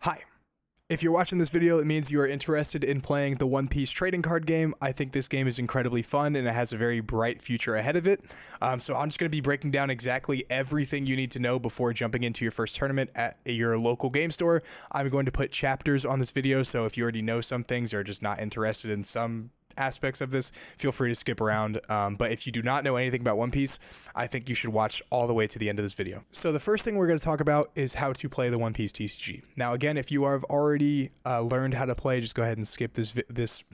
Hi. If you're watching this video, it means you are interested in playing the One Piece trading card game. I think this game is incredibly fun and it has a very bright future ahead of it. So I'm just going to be breaking down exactly everything you need to know before jumping into your first tournament at your local game store. I'm going to put chapters on this video, so if you already know some things or are just not interested in some aspects of this, feel free to skip around. But if you do not know anything about One Piece, I think you should watch all the way to the end of this video. So the first thing we're going to talk about is how to play the One Piece TCG. Now, again, if you have already learned how to play, just go ahead and skip this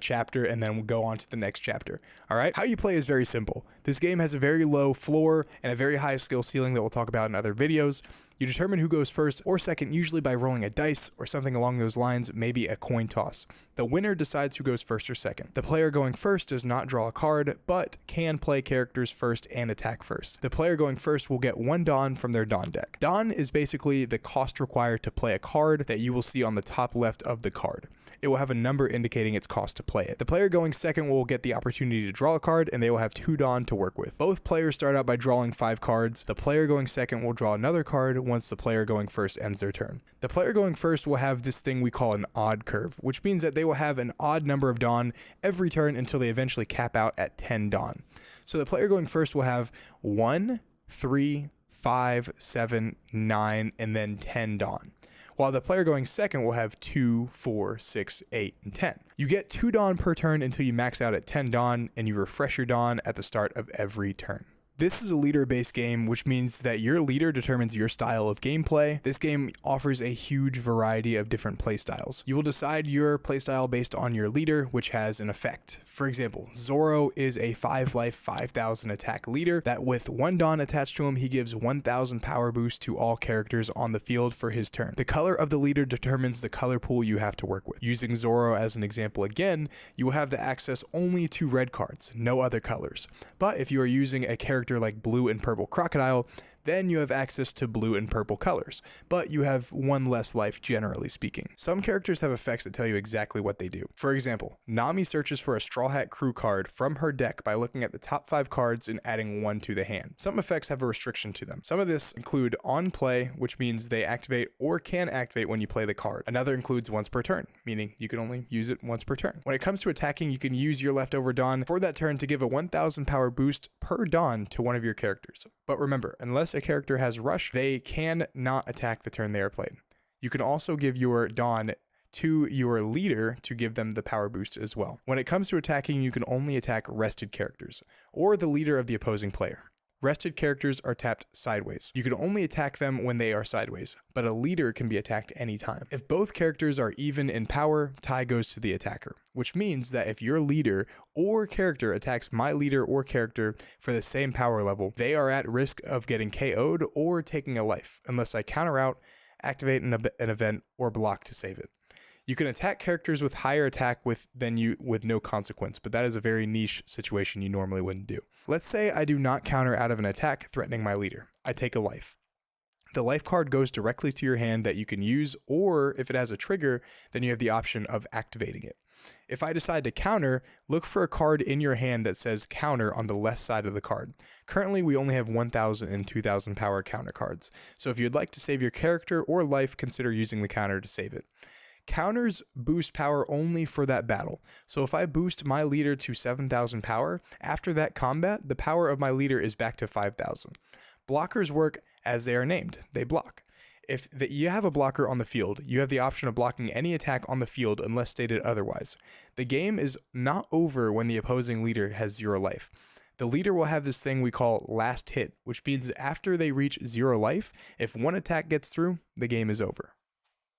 chapter, and then we'll go on to the next chapter. All right. How you play is very simple. This game has a very low floor and a very high skill ceiling that we'll talk about in other videos. You determine who goes first or second, usually by rolling a dice or something along those lines, maybe a coin toss. The winner decides who goes first or second. The player going first does not draw a card, but can play characters first and attack first. The player going first will get one Dawn from their Dawn deck. Dawn is basically the cost required to play a card that you will see on the top left of the card. It will have a number indicating its cost to play it. The player going second will get the opportunity to draw a card, and they will have 2 Dawn to work with. Both players start out by drawing 5 cards. The player going second will draw another card once the player going first ends their turn. The player going first will have this thing we call an odd curve, which means that they will have an odd number of Dawn every turn until they eventually cap out at 10 Dawn. So the player going first will have 1, 3, 5, 7, 9, and then 10 Dawn, while the player going second will have 2, 4, 6, 8, and 10. You get 2 Dawn per turn until you max out at 10 Dawn, and you refresh your Dawn at the start of every turn. This is a leader-based game, which means that your leader determines your style of gameplay. This game offers a huge variety of different playstyles. You will decide your playstyle based on your leader, which has an effect. For example, Zoro is a 5 life, 5,000 attack leader that with 1 Dawn attached to him, he gives 1,000 power boost to all characters on the field for his turn. The color of the leader determines the color pool you have to work with. Using Zoro as an example again, you will have the access only to red cards, no other colors. But if you are using a character like Blue and Purple Crocodile, then you have access to blue and purple colors, but you have 1 less life generally speaking. Some characters have effects that tell you exactly what they do. For example, Nami searches for a Straw Hat Crew card from her deck by looking at the top 5 cards and adding 1 to the hand. Some effects have a restriction to them. Some of this include on play, which means they activate or can activate when you play the card. Another includes once per turn, meaning you can only use it once per turn. When it comes to attacking, you can use your leftover Dawn for that turn to give a 1,000 power boost per Dawn to one of your characters. But remember, unless a character has rush, they can not attack the turn they are played. You can also give your Dawn to your leader to give them the power boost as well. When it comes to attacking, you can only attack rested characters or the leader of the opposing player. Rested characters are tapped sideways. You can only attack them when they are sideways, but a leader can be attacked anytime. If both characters are even in power, tie goes to the attacker, which means that if your leader or character attacks my leader or character for the same power level, they are at risk of getting KO'd or taking a life, unless I counter out, activate an event, or block to save it. You can attack characters with higher attack with no consequence, but that is a very niche situation you normally wouldn't do. Let's say I do not counter out of an attack threatening my leader. I take a life. The life card goes directly to your hand that you can use, or if it has a trigger, then you have the option of activating it. If I decide to counter, look for a card in your hand that says counter on the left side of the card. Currently, we only have 1,000 and 2,000 power counter cards, so if you'd like to save your character or life, consider using the counter to save it. Counters boost power only for that battle. So if I boost my leader to 7,000 power, after that combat, the power of my leader is back to 5,000. Blockers work as they are named. They block. If you have a blocker on the field, you have the option of blocking any attack on the field unless stated otherwise. The game is not over when the opposing leader has 0 life. The leader will have this thing we call last hit, which means after they reach 0 life, if one attack gets through, the game is over.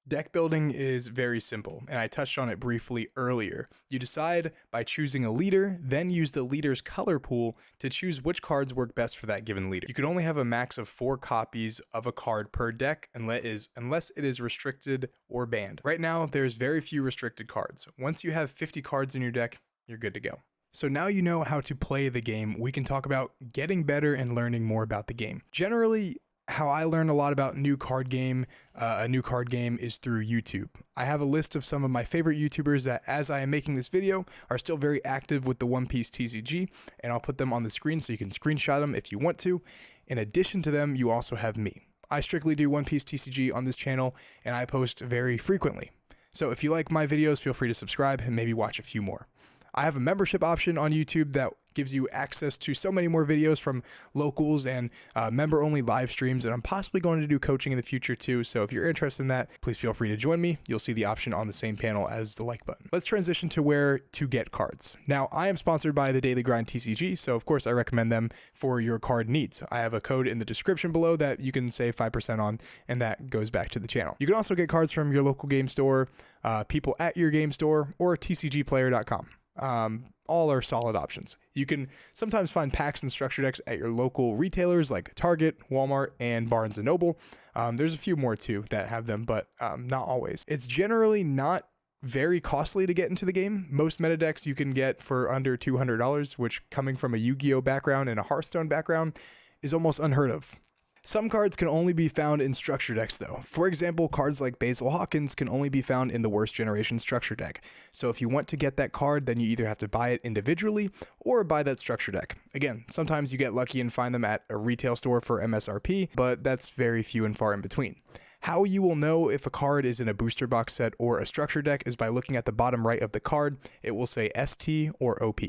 Deck building is very simple, and I touched on it briefly earlier. You decide by choosing a leader, then use the leader's color pool to choose which cards work best for that given leader. You can only have a max of 4 copies of a card per deck unless it is restricted or banned. Right now, there's very few restricted cards. Once you have 50 cards in your deck, you're good to go. So now you know how to play the game, we can talk about getting better and learning more about the game. Generally, how I learn a lot about a new card game is through YouTube. I have a list of some of my favorite YouTubers that, as I am making this video, are still very active with the One Piece TCG, and I'll put them on the screen so you can screenshot them if you want to. In addition to them, you also have me. I strictly do One Piece TCG on this channel, and I post very frequently. So if you like my videos, feel free to subscribe and maybe watch a few more. I have a membership option on YouTube that gives you access to so many more videos from locals and member-only live streams, and I'm possibly going to do coaching in the future too, so if you're interested in that, please feel free to join me. You'll see the option on the same panel as the like button. Let's transition to where to get cards. Now, I am sponsored by the Daily Grind TCG, so of course I recommend them for your card needs. I have a code in the description below that you can save 5% on, and that goes back to the channel. You can also get cards from your local game store, people at your game store, or tcgplayer.com. All are solid options. You can sometimes find packs and structure decks at your local retailers like Target, Walmart, and Barnes & Noble. There's a few more too that have them, but not always. It's generally not very costly to get into the game. Most meta decks you can get for under $200, which, coming from a Yu-Gi-Oh background and a Hearthstone background, is almost unheard of. Some cards can only be found in structure decks though. For example, cards like Basil Hawkins can only be found in the worst generation structure deck. So if you want to get that card, then you either have to buy it individually or buy that structure deck. Again, sometimes you get lucky and find them at a retail store for MSRP, but that's very few and far in between. How you will know if a card is in a booster box set or a structure deck is by looking at the bottom right of the card. It will say ST or OP.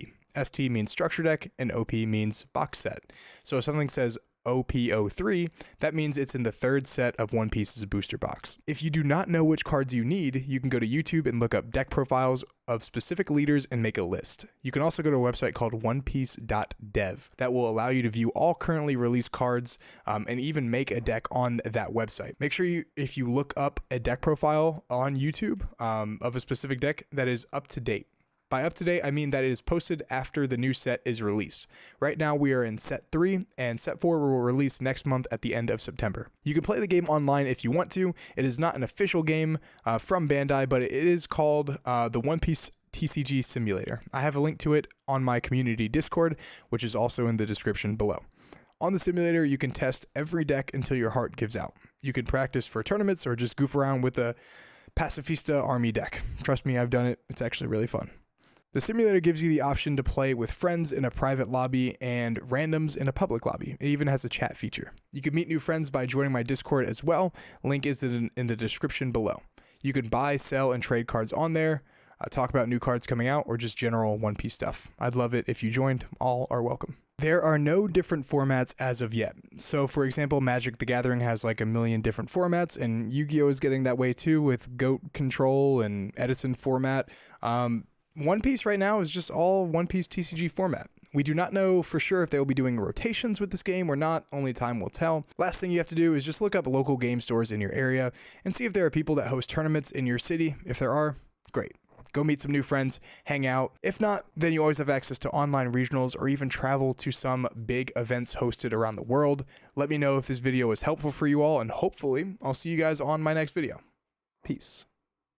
ST means structure deck and OP means box set. So if something says OP03, that means it's in the third set of One Piece's booster box. If you do not know which cards you need, you can go to YouTube and look up deck profiles of specific leaders and make a list. You can also go to a website called onepiece.dev that will allow you to view all currently released cards and even make a deck on that website. Make sure if you look up a deck profile on YouTube of a specific deck that is up to date. By up to date, I mean that it is posted after the new set is released. Right now we are in set 3, and set 4 will release next month at the end of September. You can play the game online if you want to. It is not an official game from Bandai, but it is called the One Piece TCG Simulator. I have a link to it on my community Discord, which is also in the description below. On the simulator, you can test every deck until your heart gives out. You can practice for tournaments or just goof around with a Pacifista army deck. Trust me, I've done it. It's actually really fun. The simulator gives you the option to play with friends in a private lobby and randoms in a public lobby. It even has a chat feature. You can meet new friends by joining my Discord as well. Link is in the description below. You can buy, sell, and trade cards on there, talk about new cards coming out, or just general One Piece stuff. I'd love it if you joined. All are welcome. There are no different formats as of yet. So for example, Magic the Gathering has like a million different formats, and Yu-Gi-Oh is getting that way too with GOAT Control and Edison format. One Piece right now is just all One Piece TCG format. We do not know for sure if they will be doing rotations with this game or not, only time will tell. Last thing you have to do is just look up local game stores in your area and see if there are people that host tournaments in your city. If there are, great. Go meet some new friends, hang out. If not, then you always have access to online regionals or even travel to some big events hosted around the world. Let me know if this video was helpful for you all, and hopefully I'll see you guys on my next video. Peace.